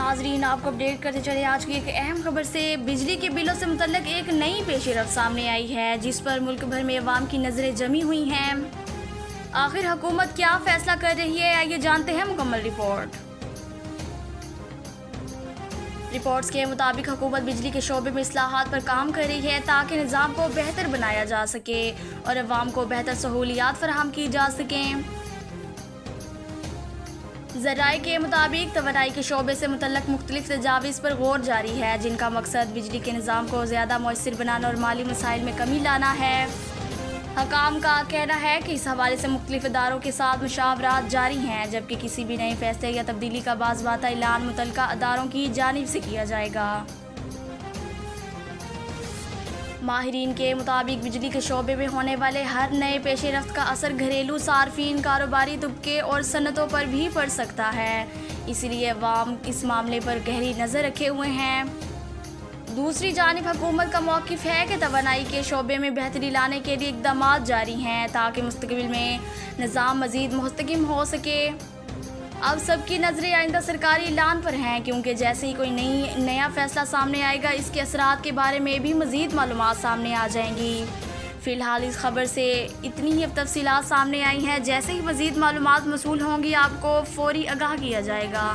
नाजरीन, आपको अपडेट करते चले आज की एक अहम खबर से। बिजली के बिलों से मुतल्लिक एक नई पेशरफ्त सामने आई है जिस पर मुल्क भर में अवाम की नज़रें जमी हुई हैं। आखिर हुकूमत क्या फैसला कर रही है, आइए जानते हैं मुकम्मल रिपोर्ट्स के मुताबिक हुकूमत बिजली के शोबे में इस्लाहात पर काम कर रही है ताकि निज़ाम को बेहतर बनाया जा सके और अवाम को बेहतर सहूलियात फराहम की जा सकें। ज़राए के मुताबिक तवानाई के शोबे से मुतल्लक मुख्तलिफ तजावीज़ पर गौर जारी है जिनका मकसद बिजली के निज़ाम को ज़्यादा मौसर बनाना और माली मसाइल में कमी लाना है। हकाम का कहना है कि इस हवाले से मुख्तलिफ इदारों के साथ मुशावरात जारी हैं, जबकि किसी भी नए फैसले या तब्दीली का बाज़ाब्ता ऐलान मुतल्लिका इदारों की जानिब से किया जाएगा। माहिरीन के मुताबिक बिजली के शोबे में होने वाले हर नए पेशे रफ्त का असर घरेलू सार्फिन, कारोबारी तबके और सनतों पर भी पड़ सकता है, इसलिए अवाम इस मामले पर गहरी नज़र रखे हुए हैं। दूसरी जानिब हुकूमत का मौक़िफ़ है कि तवानाई के शोबे में बेहतरी लाने के लिए इक़दामात जारी हैं ताकि मुस्तक़बिल में निज़ाम मज़ीद मुस्तकिम हो सके। अब सबकी नज़रें आइंदा सरकारी ऐलान पर हैं, क्योंकि जैसे ही कोई नया फ़ैसला सामने आएगा इसके असरात के बारे में भी मज़ीद मालूमात सामने आ जाएंगी। फ़िलहाल इस खबर से इतनी ही अब तफ़सीलात सामने आई हैं। जैसे ही मज़ीद मालूमात मौसूल होंगी आपको फ़ौरी आगाह किया जाएगा।